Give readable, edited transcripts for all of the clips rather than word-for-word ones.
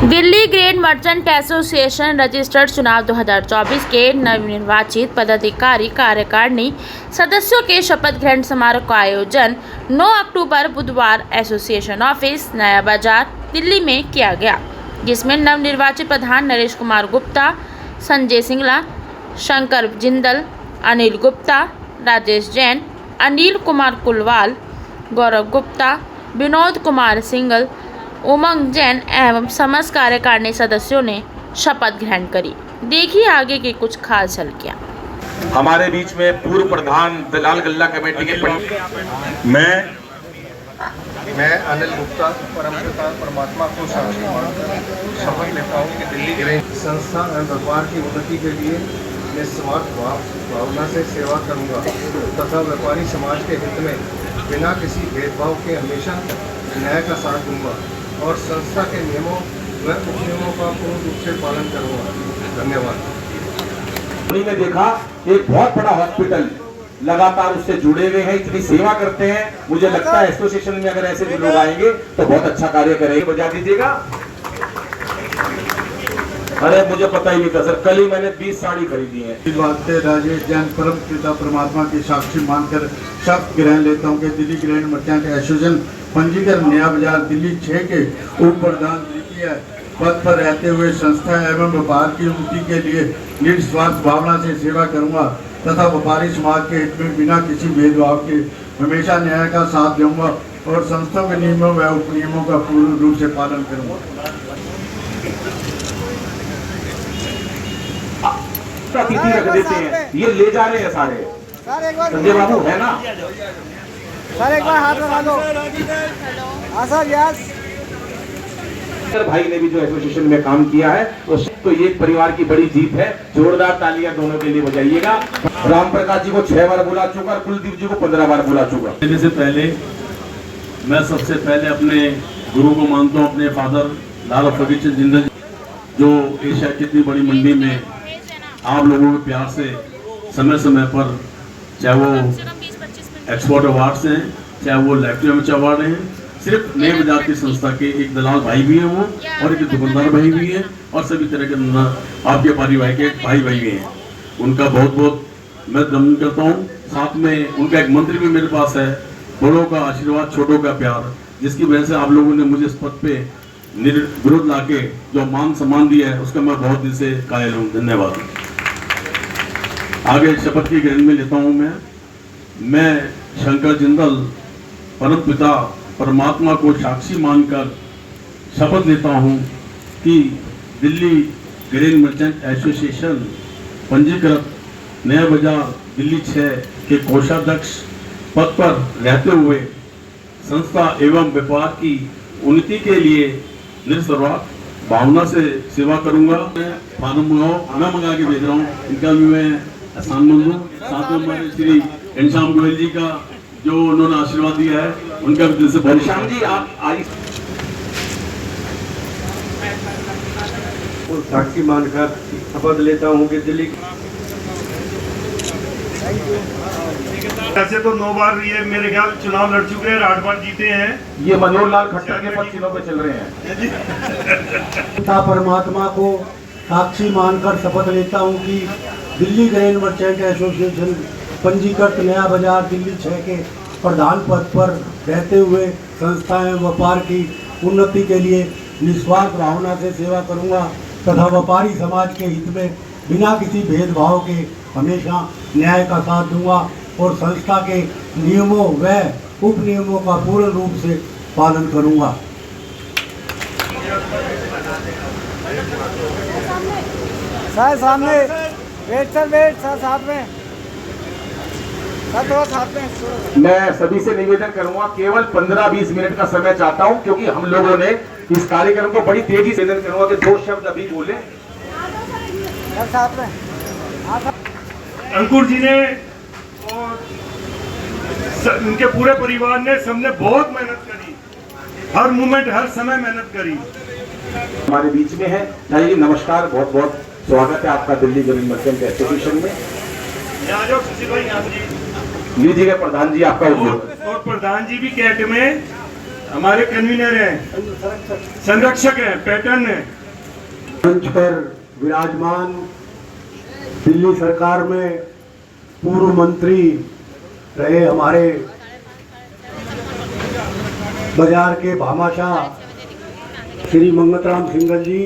Delhi grain merchant association registered चुनाव 2024 के नवनिर्वाचित पदाधिकारी कार्यकारिणी सदस्यों के शपथ ग्रहण समारोह का आयोजन 9 अक्टूबर बुधवार एसोसिएशन ऑफिस नया बाजार दिल्ली में किया गया, जिसमें नवनिर्वाचित प्रधान नरेश कुमार गुप्ता, संजय सिंगला, शंकर जिंदल, अनिल गुप्ता, राजेश जैन, अनिल कुमार कुलवाल, गौरव गुप्ता, विनोद कुमार सिंगल, उमंग जैन एवं समस्त कार्यकारिणी सदस्यों ने शपथ ग्रहण करी। देखिए आगे की कुछ खास झलकियां। हमारे बीच में पूर्व प्रधान दलाल गल्ला कमेटी के मैं अनिल गुप्ता परमपिता परमात्मा को साक्षी मानकर शपथ लेता हूँ कि दिल्ली ग्रेन संस्था एवं व्यापार की उन्नति के लिए निस्वार्थ भावना से सेवा करूँगा तथा व्यापारी समाज के हित में बिना किसी भेदभाव के हमेशा न्याय का साथ दूंगा और संस्था के नियमों व उपनियमों का पूर्ण रूप से पालन करूँगा। धन्यवाद। में देखा एक बहुत बड़ा हॉस्पिटल लगातार उससे जुड़े हुए हैं, इतनी सेवा करते हैं। मुझे लगता है एसोसिएशन में अगर ऐसे लोग आएंगे तो बहुत अच्छा कार्य करेंगे। बजा दीजिएगा। अरे मुझे पता ही नहीं था सर, कल ही मैंने 20 साड़ी खरीदी है। इस बात से राजेश जैन परम पिता परमात्मा की साक्षी मानकर शपथ ग्रहण लेता हूँ कि दिल्ली ग्रैंड मर्चेंट एसोसिएशन पंजीकरण नया बाजार दिल्ली 6 के उप प्रधान द्वितीय पद पर रहते हुए संस्था एवं व्यापार की उन्नति के लिए निस्वार्थ भावना से सेवा करूंगा तथा व्यापारी समाज के हित में बिना किसी भेदभाव के हमेशा न्याय का साथ दूंगा और संस्था के नियमों व उपनियमों का पूर्ण रूप से पालन करूंगा। रख देते हैं, ये ले जा रहे हैं सारे। संजय बाबू है ना सर, एक बार हाथ लगा दो। हाँ सर, यस। भाई ने भी जो एसोसिएशन में काम किया है तो ये परिवार की बड़ी जीत है। जोरदार तालियां दोनों के लिए बजाइएगा। राम प्रकाश जी को 6 बार बुला चुका, कुलदीप जी को 15 बार बुला चुका। देने से पहले मैं सबसे पहले अपने गुरु को मानता हूँ, अपने फादर लाला फकीर जिंदल, जो एशिया की इतनी बड़ी मंडी में आप लोगों के प्यार से समय समय पर, चाहे वो एक्सपोर्ट अवार्ड्स हैं, चाहे वो लाइफ अवार्ड हैं, सिर्फ नए बाजार की संस्था के एक दलाल भाई भी हैं वो, और एक दुकानदार भाई भी हैं, और सभी तरह के आपके परिवार के भाई भी हैं। उनका बहुत बहुत मैं नमन करता हूँ। साथ में उनका एक मंत्र भी मेरे पास है, बड़ों का आशीर्वाद छोटों का प्यार, जिसकी वजह से आप लोगों ने मुझे इस पद पे विरोध लाके जो मान सम्मान दिया है उसका मैं बहुत दिल से कायल हूँ। धन्यवाद। आगे शपथ की ग्रहण में लेता हूँ मैं शंकर जिंदल परम पिता परमात्मा को साक्षी मानकर शपथ लेता हूँ कि दिल्ली ग्रेन मर्चेंट एसोसिएशन पंजीकृत नया बाजार दिल्ली 6 के कोषाध्यक्ष पद पर रहते हुए संस्था एवं व्यापार की उन्नति के लिए निस्वार्थ भावना से सेवा करूंगा। फार्म मैं मंगा के भेज रहा हूँ, इनका भी मैं एहसान मंद हूँ। साथ में हमारे श्री घनश्याम गोयल जी का जो उन्होंने आशीर्वाद दिया है, उनका भी दिल से बहुत। घनश्याम जी आप आई साक्षी मानकर शपथ लेता हूँ कि दिल्ली। ऐसे तो 9 बार ये मेरे ख्याल चुनाव लड़ चुके हैं, 8 बार जीते हैं। ये मनोहर लाल खट्टर के पद चिन्हों पे चल रहे हैं। पिता परमात्मा को साक्षी मानकर शपथ लेता हूँ कि दिल्ली ग्रेन मर्चेंट एसोसिएशन पंजीकृत नया बाजार दिल्ली 6 के प्रधान पद पर रहते हुए संस्थाएं व्यापार की उन्नति के लिए निस्वार्थ भावना से सेवा करूंगा तथा व्यापारी समाज के हित में बिना किसी भेदभाव के हमेशा न्याय का साथ दूंगा और संस्था के नियमों व उपनियमों का पूर्ण रूप से पालन करूंगा। सर सामने वेट सर साथ में सर, थोड़ा साथ में। मैं सभी से निवेदन करूंगा, केवल 15-20 मिनट का समय चाहता हूं, क्योंकि हम लोगों ने इस कार्यक्रम को बड़ी तेजी से निवेदन करूंगा कि 2 शब्द अभी बोले। सर साथ में। अंकुर जी ने और उनके पूरे परिवार ने, सबने बहुत मेहनत करी, हर मोमेंट हर समय मेहनत करी। हमारे बीच में है। जी नमस्कार, बहुत बहुत स्वागत है आपका दिल्ली ग्रेन मर्चेंट एसोसिएशन में। सुशील भाई, लीजिएगा प्रधान जी आपका। और प्रधान जी भी कैट में हमारे कन्वीनर हैं, संरक्षक हैं, पैटर्न हैं। मंच पर विराजमान दिल्ली सरकार में पूर्व मंत्री रहे हमारे बाजार के भामाशाह श्री मंगतराम सिंघल जी,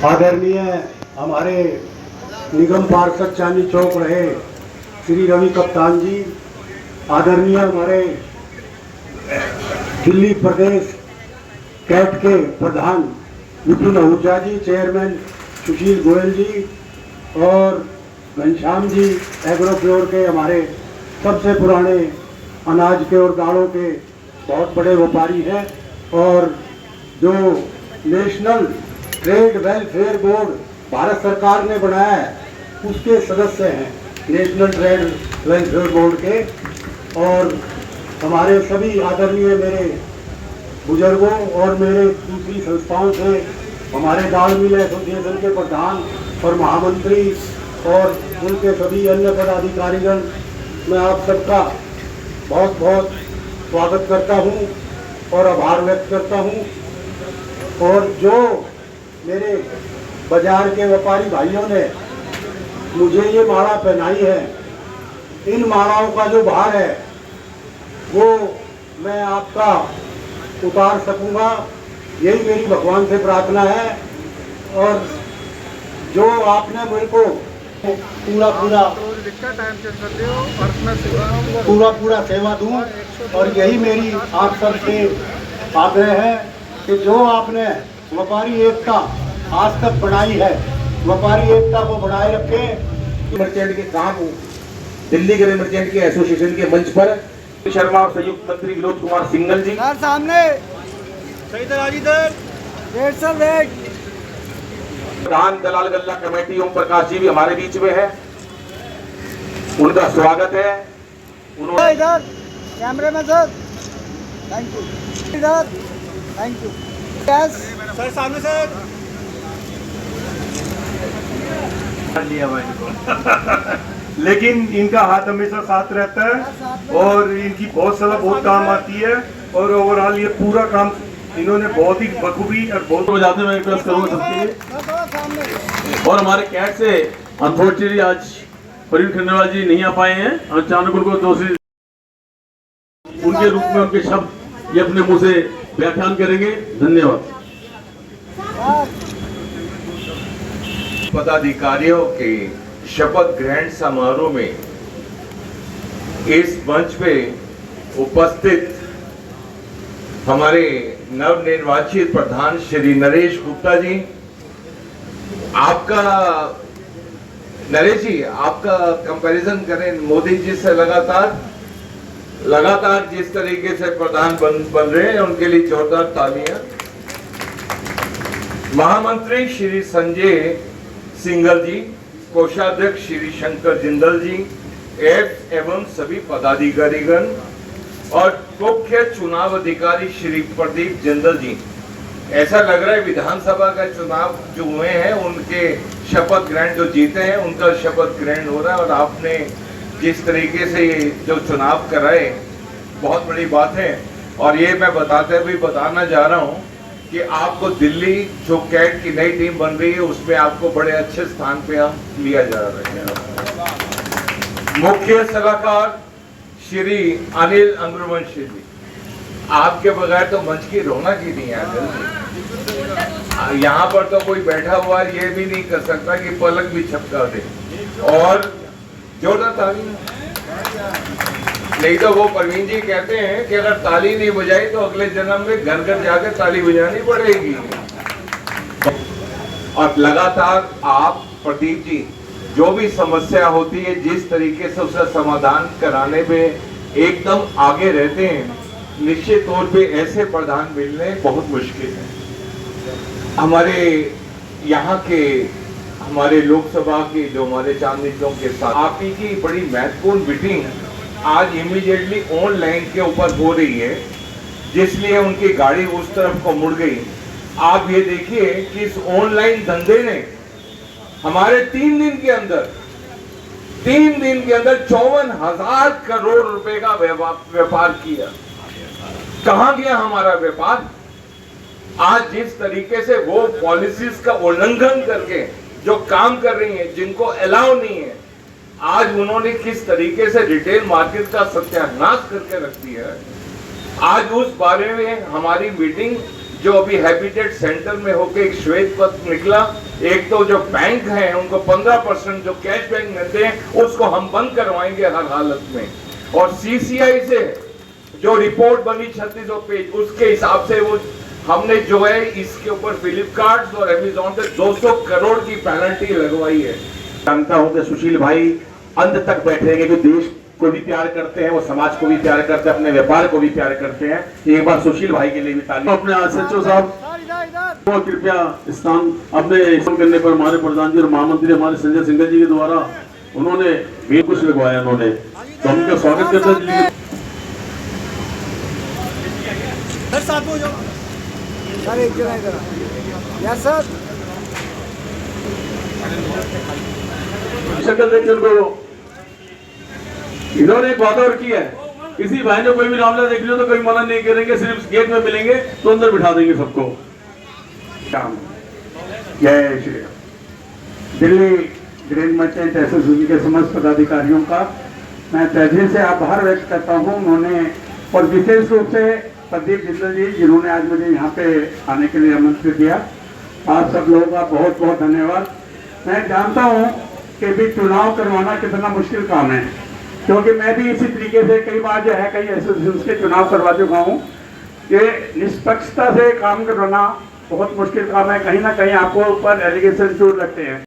आदरणीय हमारे निगम पार्षद चांदनी चौक रहे श्री रवि कप्तान जी, आदरणीय हमारे दिल्ली प्रदेश कैट के प्रधान विपुल आहूजा जी, चेयरमैन सुशील गोयल जी और घनश्याम जी एग्रो प्योर के हमारे सबसे पुराने अनाज के और दालों के बहुत बड़े व्यापारी हैं और जो national trade welfare board Bharat सरकार ने बनाया है उसके सदस्य हैं, नेशनल ट्रेड वेलफेयर बोर्ड के। और हमारे सभी आदरणीय मेरे बुजुर्गों और मेरे दूसरी संस्थाओं से हमारे दाल मिल एसोसिएशन के प्रधान और महामंत्री और उनके सभी अन्य पदाधिकारीगण, मैं आप सबका बहुत बहुत स्वागत करता हूं और आभार व्यक्त करता हूं। और जो मेरे बाजार के व्यापारी भाइयों ने मुझे ये माला पहनाई है, इन मालाओं का जो भार है वो मैं आपका उतार सकूंगा, यही मेरी भगवान से प्रार्थना है। और जो आपने मेरे को पूरा सेवा दूं और यही मेरी आप सबसे आग्रह है कि जो आपने व्यापारी एकता आज तक बनाई है, व्यापारी एकता को बनाए रखें। मर्चेंट के काम दिल्ली ग्रेन मर्चेंट के एसोसिएशन के मंच पर शर्मा और संयुक्त मंत्री विनोद कुमार सिंघल जी, सर सामने सही तरह वेट सर वेट। प्रधान दलाल गल्ला कमेटी ओम प्रकाश जी भी हमारे बीच में है, उनका स्वागत है। उन्होंने इधर कैमरे में सर, थैंक यू। इधर थैंक यू। यस सर सामने सर लिया भाई लेकिन इनका हाथ हमेशा साथ रहता है और इनकी बहुत सलाह बहुत काम आती है और ओवरऑल ये पूरा काम इन्होंने बहुत ही बखूबी और बहुत बजाते मैं रिक्वेस्ट करूंगा सबके लिए। और हमारे कैट से अनफॉर्चुनेटली आज प्रवीण खंडेलवाल जी नहीं आ पाए हैं, अचानक उनको दूसरी उनके रूप में उनके शब्द ये अपने मुंह से व्याख्यान करेंगे। धन्यवाद। पदाधिकारियों के शपथ ग्रहण समारोह में इस मंच पे उपस्थित हमारे नवनिर्वाचित प्रधान श्री नरेश गुप्ता जी, आपका नरेश जी आपका कंपैरिजन करें मोदी जी से लगातार जिस तरीके से प्रधान बन रहे हैं उनके लिए जोरदार तालियां। महामंत्री श्री संजय सिंघल जी, कोषाध्यक्ष श्री शंकर जिंदल जी एवं सभी पदाधिकारीगण और मुख्य चुनाव अधिकारी श्री प्रदीप जिंदल जी, ऐसा लग रहा है विधानसभा का चुनाव जो हुए हैं उनके शपथ ग्रहण जो जीते हैं उनका शपथ ग्रहण हो रहा है और आपने जिस तरीके से जो चुनाव कराए बहुत बड़ी बात है। और ये मैं बताना जा रहा हूँ कि आपको दिल्ली जो कैट की नई टीम बन रही है उसमें आपको बड़े अच्छे स्थान पे हम लिया जा रहे हैं। मुख्य सलाहकार श्री अनिल अंग्रवंशी जी, आपके बगैर तो मंच की रौनक ही नहीं है। यहाँ पर तो कोई बैठा हुआ ये भी नहीं कर सकता कि पलक भी छपका दे। और जोरदार ताली, नहीं तो वो प्रवीण जी कहते हैं कि अगर ताली नहीं बजाई तो अगले जन्म में घर घर जाकर ताली बजानी पड़ेगी। और लगातार आप प्रदीप जी जो भी समस्या होती है जिस तरीके से उसका समाधान कराने पे एकदम आगे रहते हैं, निश्चित तौर पे ऐसे प्रधान मिलने बहुत मुश्किल है। हमारे यहाँ के हमारे लोकसभा के जो हमारे चांदनी चौक के साथ आप ही की बड़ी महत्वपूर्ण मीटिंग आज इमीडिएटली ऑनलाइन के ऊपर हो रही है, जिसलिए उनकी गाड़ी उस तरफ को मुड़ गई। आप ये देखिए कि इस ऑनलाइन धंधे ने हमारे 3 दिन के अंदर 54,000 करोड़ रुपए का व्यापार किया। कहां गया हमारा व्यापार? आज जिस तरीके से वो पॉलिसीज का उल्लंघन करके जो काम कर रही है, जिनको अलाउ नहीं है, आज उन्होंने किस तरीके से रिटेल मार्केट का सत्यानाश करके रख दिया है। आज उस बारे में हमारी मीटिंग जो अभी हैबिटेट सेंटर में होकर एक श्वेत पत्र निकला। एक तो जो बैंक हैं उनको 15% जो कैश बैंक मिलते हैं उसको हम बंद करवाएंगे हर हालत में, और सीसीआई से जो रिपोर्ट बनी 3600 पेज, उसके हिसाब से वो हमने जो है इसके ऊपर फ्लिपकार्ट और अमेज़न से 200 करोड़ की पेनल्टी लगवाई है। जानता हूं कि सुशील भाई अंत तक बैठेंगे, क्योंकि देश को भी प्यार करते हैं, वो समाज को भी प्यार करते हैं, अपने व्यापार को भी प्यार करते हैं। एक बार सुशील भाई के लिए भी ताली। अपने एसएचओ साहब को कृपया स्थान अपने स्थान करने पर हमारे प्रधान जी और महामंत्री हमारे संजय सिंह जी के द्वारा उन्होंने भी कुछ लगवाया उन्होंने, तो हम उनका स्वागत करते हैं। सर एक जगह इधर यस सर। शक्ल देखिए उनको। इन्होंने एक बात और की है, किसी भाई ने कोई भी मामला देख लियो तो कोई मना नहीं करेंगे, सिर्फ गेट में मिलेंगे तो अंदर बिठा देंगे सबको। जय Shri Ram. Delhi grain merchant association के समस्त पदाधिकारियों का मैं तहे से आभार व्यक्त करता हूं। उन्होंने और विशेष रूप से प्रदीप जिंदल जी जिन्होंने आज मुझे यहाँ पे आने के लिए आमंत्रित किया। आप सब लोगों का बहुत बहुत धन्यवाद। मैं जानता हूँ कि भी चुनाव करवाना कितना मुश्किल काम है, क्योंकि मैं भी इसी तरीके से कई बार जो है कई एसोसिएशन के चुनाव करवा चुका हूँ। ये निष्पक्षता से काम करवाना बहुत मुश्किल काम है, कहीं ना कहीं आपको ऊपर एलिगेशन जरूर लगते हैं।